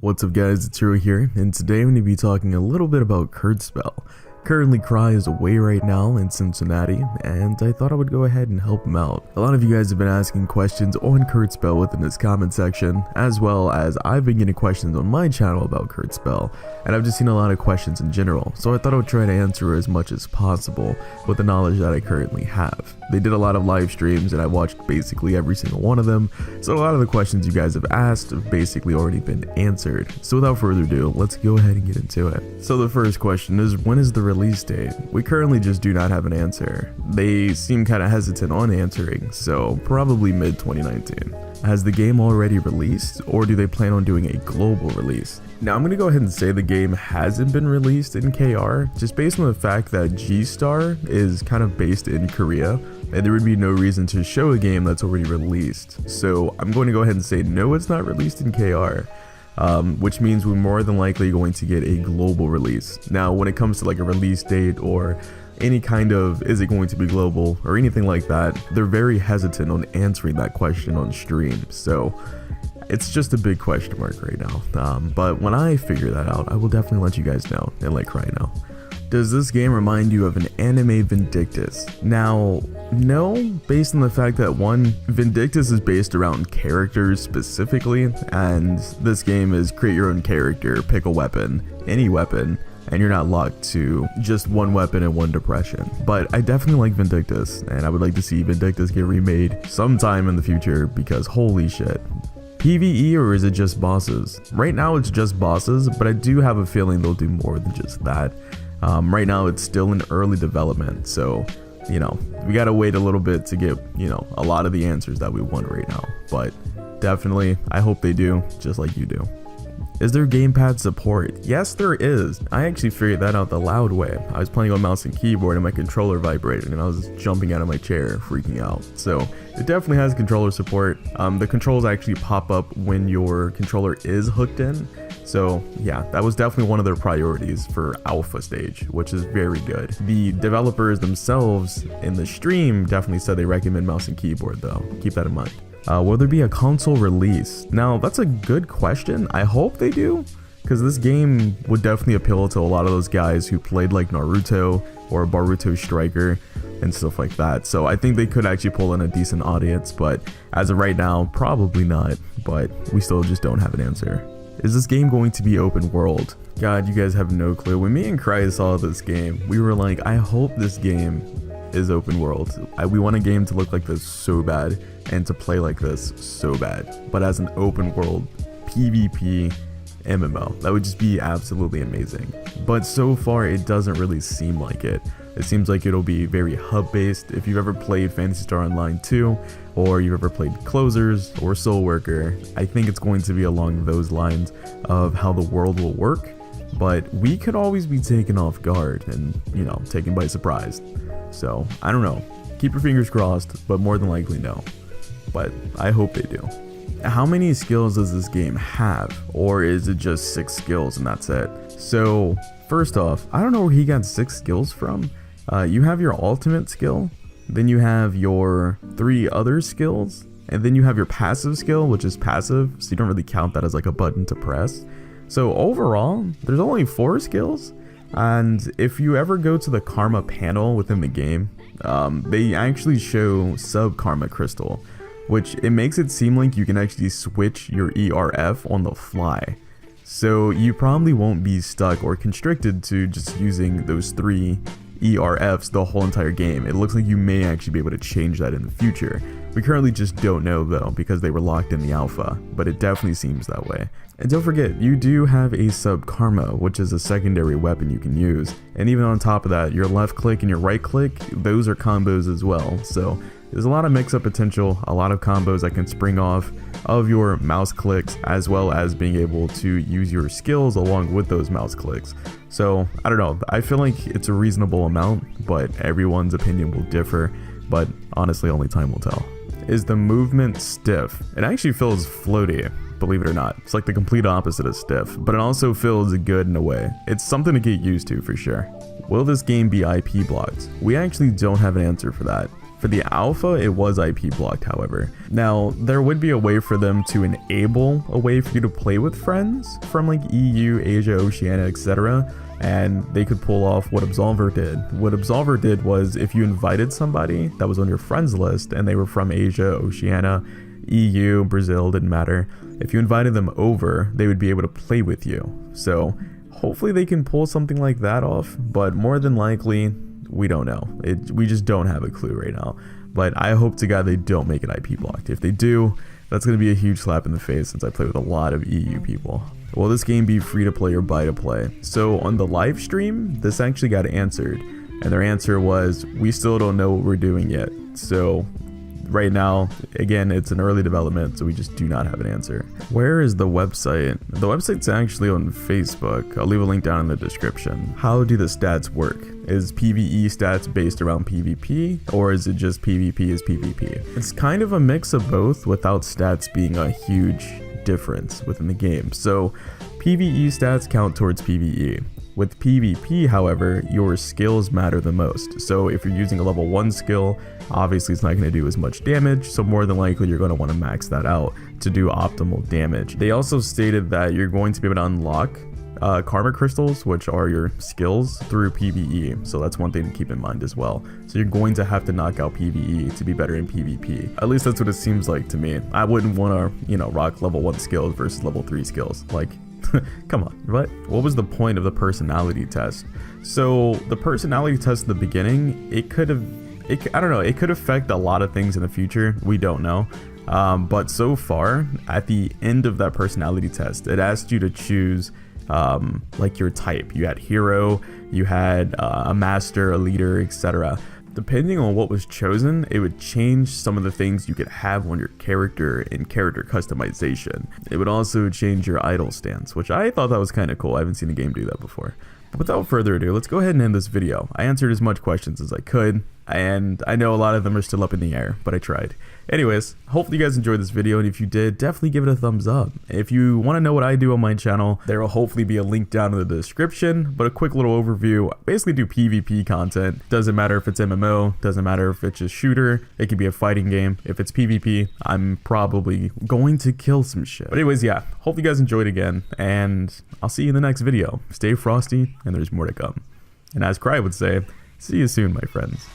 What's up guys, it's Cryy here, and today I'm going to be talking a little bit about Kurtzpel. Currently Cryy is away right now in Cincinnati, and I thought I would go ahead and help him out. A lot of you guys have been asking questions on Kurtzpel within this comment section, as well as I've been getting questions on my channel about Kurtzpel, and I've just seen a lot of questions in general, so I thought I would try to answer as much as possible with the knowledge that I currently have. They did a lot of live streams and I watched basically every single one of them, so a lot of the questions you guys have asked have basically already been answered. So without further ado, let's go ahead and get into it. So the first question is, when is the release date? We currently just do not have an answer. They seem kind of hesitant on answering, so probably mid 2019. Has the game already released, or do they plan on doing a global release? Now I'm going to go ahead and say the game hasn't been released in KR, just based on the fact that G-Star is kind of based in Korea, and there would be no reason to show a game that's already released. So I'm going to go ahead and say no, it's not released in KR. Which means we're more than likely going to get a global release. Now when it comes to like a release date or any kind of is it going to be global or anything like that, they're very hesitant on answering that question on stream, so it's just a big question mark right now. But when I figure that out, I will definitely let you guys know and let Cryy know. Does this game remind you of an anime Vindictus? Now, no, based on the fact that one, Vindictus is based around characters specifically, and this game is create your own character, pick a weapon, any weapon, and you're not locked to just one weapon and one depression. But I definitely like Vindictus, and I would like to see Vindictus get remade sometime in the future because holy shit. PvE, or is it just bosses? Right now it's just bosses, but I do have a feeling they'll do more than just that. Right now it's still in early development, so you know, we gotta wait a little bit to get, you know, a lot of the answers that we want right now. But definitely, I hope they do, just like you do. Is there gamepad support? Yes, there is. I actually figured that out the loud way. I was playing on mouse and keyboard and my controller vibrated and I was jumping out of my chair, freaking out. So it definitely has controller support. The controls actually pop up when your controller is hooked in. So yeah, that was definitely one of their priorities for alpha stage, which is very good. The developers themselves in the stream definitely said they recommend mouse and keyboard though. Keep that in mind. Will there be a console release? Now that's a good question. I hope they do, because this game would definitely appeal to a lot of those guys who played like Naruto or Boruto Striker and stuff like that. So I think they could actually pull in a decent audience, but as of right now, probably not. But we still just don't have an answer. Is this game going to be open world? God, you guys have no clue. When me and Cryy saw this game, we were like, I hope this game is open world. We want a game to look like this so bad and to play like this so bad, but as an open world PvP MMO. That would just be absolutely amazing. But so far it doesn't really seem like it. It seems like it'll be very hub based. If you've ever played Phantasy Star Online 2 or you've ever played Closers or Soul Worker, I think it's going to be along those lines of how the world will work, but we could always be taken off guard and, you know, taken by surprise. So I don't know, keep your fingers crossed, but more than likely no, but I hope they do. How many skills does this game have, or is it just 6 skills and that's it? So first off, I don't know where he got 6 skills from. You have your ultimate skill, then you have your 3 other skills, and then you have your passive skill, which is passive, so you don't really count that as like a button to press. So overall, there's only 4 skills. And if you ever go to the karma panel within the game, they actually show sub karma crystal, which it makes it seem like you can actually switch your ERF on the fly. So you probably won't be stuck or constricted to just using those 3 ERFs the whole entire game. It looks like you may actually be able to change that in the future. We currently just don't know though, because they were locked in the alpha, but it definitely seems that way. And don't forget, you do have a sub karma, which is a secondary weapon you can use. And even on top of that, your left click and your right click, those are combos as well. So there's a lot of mix-up potential, a lot of combos that can spring off of your mouse clicks, as well as being able to use your skills along with those mouse clicks. So I don't know, I feel like it's a reasonable amount, but everyone's opinion will differ. But honestly, only time will tell. Is the movement stiff? It actually feels floaty, believe it or not. It's like the complete opposite of stiff, but it also feels good in a way. It's something to get used to for sure. Will this game be IP blocked? We actually don't have an answer for that. For the alpha, it was IP blocked, however. Now, there would be a way for them to enable a way for you to play with friends from like EU, Asia, Oceania, etc. And they could pull off what Absolver did. What Absolver did was if you invited somebody that was on your friends list and they were from Asia, Oceania, EU, Brazil, didn't matter. If you invited them over, they would be able to play with you. So hopefully they can pull something like that off, but more than likely, we don't know. We just don't have a clue right now. But I hope to God they don't make it IP blocked. If they do, that's going to be a huge slap in the face since I play with a lot of EU people. Will this game be free to play or buy to play? So on the live stream, this actually got answered. And their answer was, we still don't know what we're doing yet. So right now, again, it's an early development, so we just do not have an answer. Where is the website? The website's actually on Facebook. I'll leave a link down in the description. How do the stats work? Is PvE stats based around PvP, or is it just PvP is PvP? It's kind of a mix of both without stats being a huge difference within the game. So PvE stats count towards PvE. With PvP, however, your skills matter the most. So if you're using a level 1 skill, obviously it's not going to do as much damage, so more than likely you're going to want to max that out to do optimal damage. They also stated that you're going to be able to unlock karma crystals, which are your skills, through PvE, so that's one thing to keep in mind as well. So you're going to have to knock out PvE to be better in PvP. At least that's what it seems like to me. I wouldn't want to, rock level 1 skills versus level 3 skills. Like, come on, what was the point of the personality test? So the personality test in the beginning, I don't know, it could affect a lot of things in the future. We don't know. But so far, at the end of that personality test, it asked you to choose like your type. You had hero, you had a master, a leader, etc. Depending on what was chosen, it would change some of the things you could have on your character in character customization. It would also change your idle stance, which I thought that was kind of cool. I haven't seen a game do that before. But without further ado, let's go ahead and end this video. I answered as much questions as I could, and I know a lot of them are still up in the air, but I tried. Anyways, hopefully you guys enjoyed this video, and if you did, definitely give it a thumbs up. If you want to know what I do on my channel, there will hopefully be a link down in the description, but a quick little overview. I basically do PvP content. Doesn't matter if it's MMO, doesn't matter if it's a shooter, it could be a fighting game. If it's PvP, I'm probably going to kill some shit. But anyways, yeah, hope you guys enjoyed again, and I'll see you in the next video. Stay frosty, and there's more to come. And as Cryy would say, see you soon, my friends.